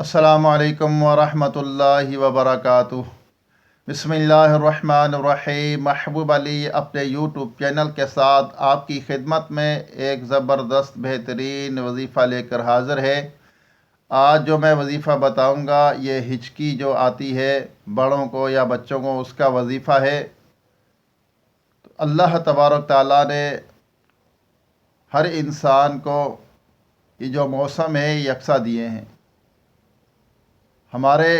अस्सलामु अलैकुम वरहमतुल्लाहि वबरकातुह। बिस्मिल्लाहिर्रहमानिर्रहीम। महबूब अली अपने यूट्यूब चैनल के साथ आपकी खिदमत में एक ज़बरदस्त बेहतरीन वजीफ़ा लेकर हाज़िर है। आज जो मैं वजीफ़ा बताऊंगा ये हिचकी जो आती है बड़ों को या बच्चों को, उसका वजीफ़ा है। तो अल्लाह तबारक ताला ने हर इंसान को ये जो मौसम है यकसा दिए हैं। हमारे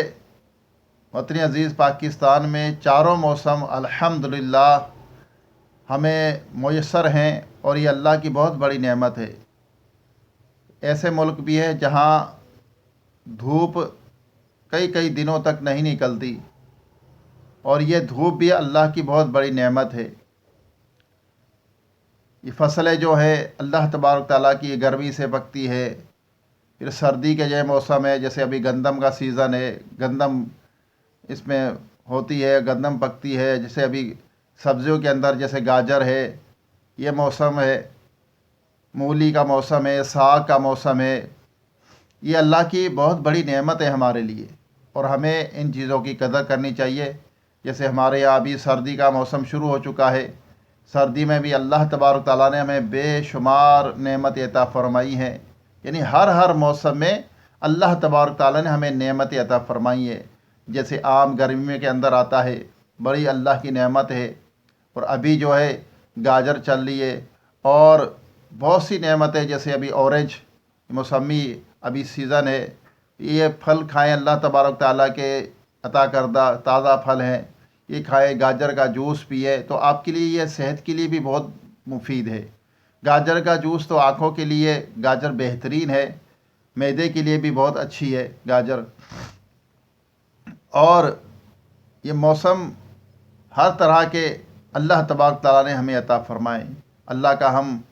वतन अज़ीज़ पाकिस्तान में चारों मौसम अल्हम्दुलिल्लाह हमें मुयस्सर हैं और ये अल्लाह की बहुत बड़ी नेमत है। ऐसे मुल्क भी है जहाँ धूप कई कई दिनों तक नहीं निकलती और ये धूप भी अल्लाह की बहुत बड़ी नेमत है। ये फसलें जो है अल्लाह तबारक ताला की ये गर्मी से पकती है। फिर सर्दी के जो मौसम है, जैसे अभी गंदम का सीज़न है, गंदम इसमें होती है, गंदम पकती है। जैसे अभी सब्जियों के अंदर जैसे गाजर है, ये मौसम है। मूली का मौसम है, साग का मौसम है। ये अल्लाह की बहुत बड़ी नेमत है हमारे लिए और हमें इन चीज़ों की कदर करनी चाहिए। जैसे हमारे यहाँ अभी सर्दी का मौसम शुरू हो चुका है। सर्दी में भी अल्लाह तबारक ताला ने हमें बेशुमार नेमत अता फरमाई है। यानी हर मौसम में अल्लाह तबारक ताला ने हमें नेमत अता फरमाई है। जैसे आम गर्मी के अंदर आता है, बड़ी अल्लाह की नेमत है। और अभी जो है गाजर चल रही है और बहुत सी नेमतें, जैसे अभी ऑरेंज मौसमी अभी सीज़न है। ये फल खाएं, अल्लाह तबारक ताला के अता करदा ताज़ा फल हैं। ये खाएं, गाजर का जूस पिए तो आपके लिए ये सेहत के लिए भी बहुत मुफीद है। गाजर का जूस तो आँखों के लिए गाजर बेहतरीन है, मैदे के लिए भी बहुत अच्छी है गाजर। और ये मौसम हर तरह के अल्लाह तबारक ताला ने हमें अता फरमाए। अल्लाह का हम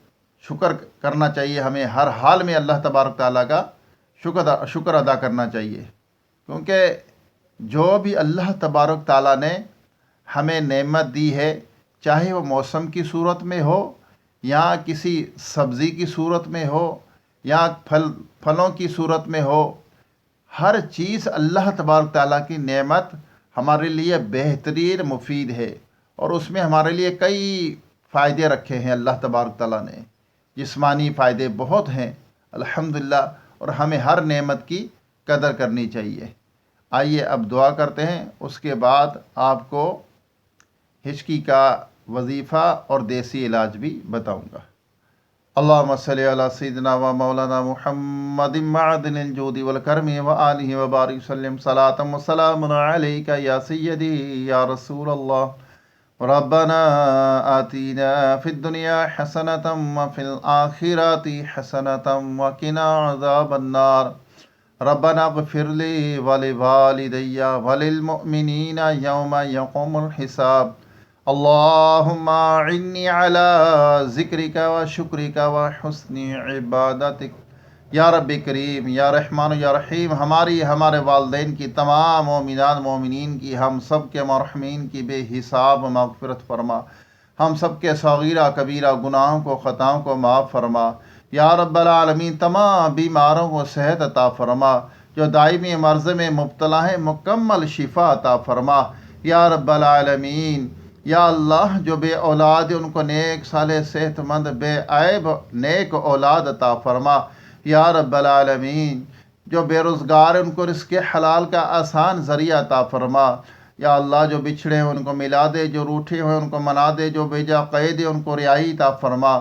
शुक्र करना चाहिए। हमें हर हाल में अल्लाह तबारक ताला का शुक्र अदा करना चाहिए, क्योंकि जो भी अल्लाह तबारक ताला ने हमें नेमत दी है, चाहे वो मौसम की सूरत में हो या किसी सब्ज़ी की सूरत में हो या फलों की सूरत में हो, हर चीज़ अल्लाह तबारक ताला की नेमत हमारे लिए बेहतरीन मुफीद है। और उसमें हमारे लिए कई फ़ायदे रखे हैं अल्लाह तबारक ताला ने। जिस्मानी फ़ायदे बहुत हैं अल्हम्दुलिल्लाह, और हमें हर नेमत की कदर करनी चाहिए। आइए अब दुआ करते हैं, उसके बाद आपको हिचकी का वजीफ़ा और देसी इलाज भी बताऊंगा। अल्लाहुम्मा सल्लि अला सय्यिदिना व मौलाना मुहम्मदिन मअदिनिल जूदि वल करमी व आलिहि व बारिक वसल्लिम सलातम व सलामुन अलैका या सय्यदी या रसूल अल्लाह। रब्बना आतीना फिद दुनिया हसनतम व फिल आखिरति हसनतम व किना अज़ाबन नार। रब्बना इग़फिर ली व लिवालिदैया व लिल मुमिनीना यौमा यक़ूमुल हिसाब। अल्लाहुम्मा इन्नी अला ज़िक्रिका व शुक्रिका व हुस्नि इबादतिक। या रब्बी करीम, या रहमान या रहीम, हमारी हमारे वालिदैन की, तमाम मोमिनात मोमिनीन की, हम सब के मरहूमीन की बेहिसाब मग़फ़िरत फरमा। हम सब के सगीरा कबीरा गुनाहों को, ख़ताओं को माफ़ फरमा। या रब्बल आलमीन, तमाम बीमारों को सेहत अता फरमा। जो दायमी मर्ज़ में मुब्तला हैं, मुकम्मल शिफा अता फरमा। या रब्बल आलमीन, या अल्लाह, जो बे औलाद है उनको नेक साले सेहतमंद बेऐब नेक औलाद अता फरमा। या रब्बल आलमीन, जो बेरोज़गार है उनको रिज़्क़ हलाल का आसान ज़रिया अता फरमा। या अल्लाह, जो बिछड़े हैं उनको मिला दे, जो रूठे हुए उनको मना दे, जो बेजा क़ैद है उनको रिहाई अता फरमा।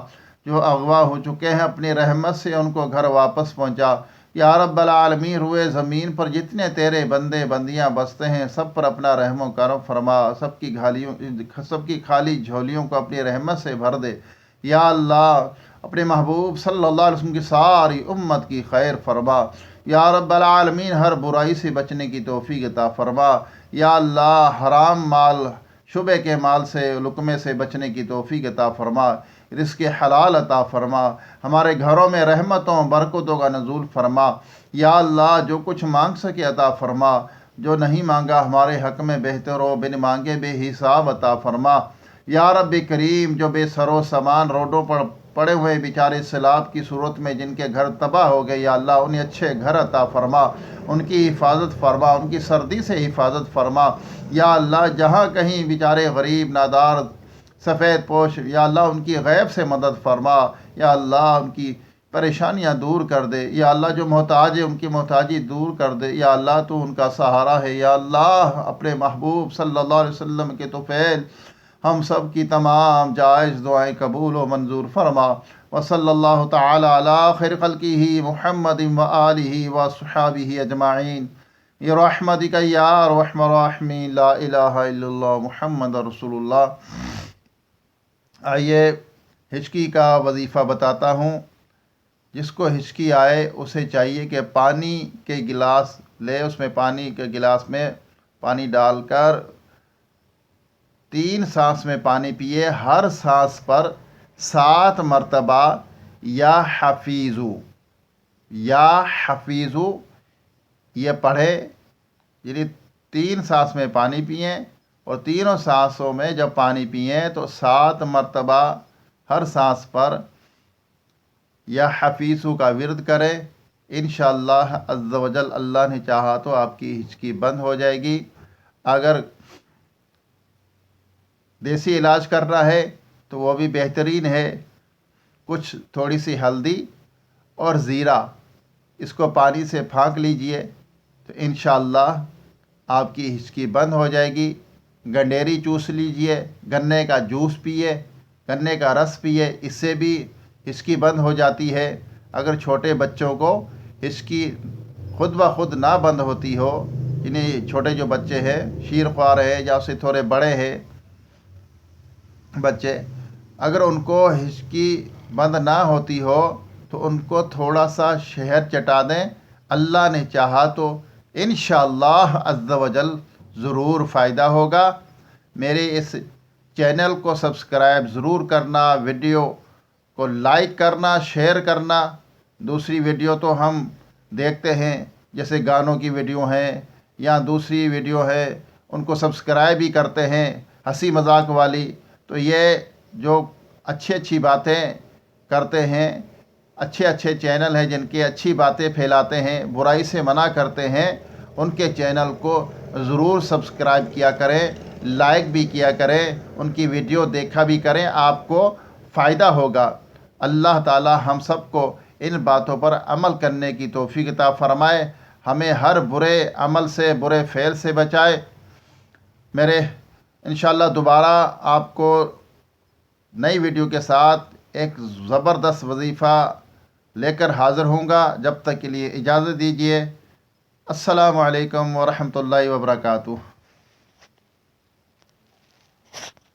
जो अगवा हो चुके हैं अपनी रहमत से उनको घर वापस पहुँचा। या रब्बल आलमीन, रुए ज़मीन पर जितने तेरे बंदे बंदियाँ बसते हैं सब पर अपना रहम करम फरमा। सबकी खाली झोलियों को अपनी रहमत से भर दे। या अल्लाह, अपने महबूब सल्लल्लाहु अलैहि वसल्लम की सारी उम्मत की खैर फरमा। या रब्बल आलमीन, हर बुराई से बचने की तौफीक अता फरमा। या अल्लाह, हराम माल, शुबे के माल से, लुक़मे से बचने की तौफीक अता फरमा। रिज़्क़ हलाल अता फरमा। हमारे घरों में रहमतों बरकतों का नज़ूल फरमा। या अल्लाह, जो कुछ मांग सके अता फरमा, जो नहीं मांगा हमारे हक़ में बेहतर हो, बिन मांगे बेहिसाब अता फरमा। या रब्बी करीम, जो बेसरो सामान रोडों पर پڑے ہوئے بیچارے سیلاب کی صورت میں جن کے گھر تباہ ہو گئے، یا اللہ انہیں اچھے گھر عطا فرما، ان کی حفاظت فرما، ان کی سردی سے حفاظت فرما، یا اللہ جہاں کہیں بیچارے غریب نادار سفید پوش، یا اللہ ان کی غیب سے مدد فرما، یا اللہ ان کی پریشانیاں دور کر دے، یا اللہ جو محتاج ہے ان کی محتاجی دور کر دے، یا اللہ تو ان کا سہارا ہے، یا اللہ اپنے محبوب صلی اللہ علیہ وسلم کے طفیل ہم سب کی تمام جائز دعائیں قبول و منظور فرما، وصلی اللہ تعالی علی خیر خلقہ محمد وآلہ وصحابہ اجمعین برحمتک یا ارحم الراحمین، لا الہ الا اللہ محمد رسول اللہ۔ آئیے ہچکی کا وظیفہ بتاتا ہوں۔ جس کو ہچکی آئے اسے چاہیے کہ پانی کے گلاس لے، اس میں پانی کے گلاس میں پانی ڈال کر 3 سانس میں پانی پیے، ہر سانس پر 7 مرتبہ یا حفیظو یہ پڑھے، یعنی 3 سانس میں پانی پئیں اور تینوں سانسوں میں جب پانی پئیں تو 7 مرتبہ ہر سانس پر یا حفیظو کا ورد کریں۔ انشاءاللہ عز و جل اللہ نے چاہا تو آپ کی ہچکی بند ہو جائے گی۔ اگر دیسی علاج کرنا ہے تو وہ بھی بہترین ہے، کچھ تھوڑی سی ہلدی اور زیرہ اس کو پانی سے پھانک لیجئے تو انشاءاللہ آپ کی ہچکی بند ہو جائے گی۔ گنڈیری چوس لیجئے، گنے کا جوس پیئے، گنے کا رس پیئے، اس سے بھی ہچکی بند ہو جاتی ہے۔ اگر چھوٹے بچوں کو ہچکی خود بخود نہ بند ہوتی ہو، یعنی چھوٹے جو بچے ہیں، شیر خوار ہیں یا اس سے تھوڑے بڑے ہیں بچے، اگر ان کو ہچکی بند نہ ہوتی ہو تو ان کو تھوڑا سا شہد چٹا دیں، اللہ نے چاہا تو انشاءاللہ عز و جل ضرور فائدہ ہوگا۔ میرے اس چینل کو سبسکرائب ضرور کرنا، ویڈیو کو لائک کرنا، شیئر کرنا۔ دوسری ویڈیو تو ہم دیکھتے ہیں جیسے گانوں کی ویڈیو ہیں یا دوسری ویڈیو ہے، ان کو سبسکرائب بھی کرتے ہیں ہنسی مذاق والی۔ تو یہ جو اچھی باتیں کرتے ہیں، اچھے چینل ہیں جن کی اچھی باتیں پھیلاتے ہیں، برائی سے منع کرتے ہیں، ان کے چینل کو ضرور سبسکرائب کیا کریں، لائک بھی کیا کریں، ان کی ویڈیو دیکھا بھی کریں، آپ کو فائدہ ہوگا۔ اللہ تعالی ہم سب کو ان باتوں پر عمل کرنے کی توفیق عطا فرمائے، ہمیں ہر برے عمل سے، برے فعل سے بچائے۔ میرے انشاءاللہ دوبارہ آپ کو نئی ویڈیو کے ساتھ ایک زبردست وظیفہ لے کر حاضر ہوں گا، جب تک کے لیے اجازت دیجیے۔ السلام علیکم ورحمۃ اللہ وبرکاتہ۔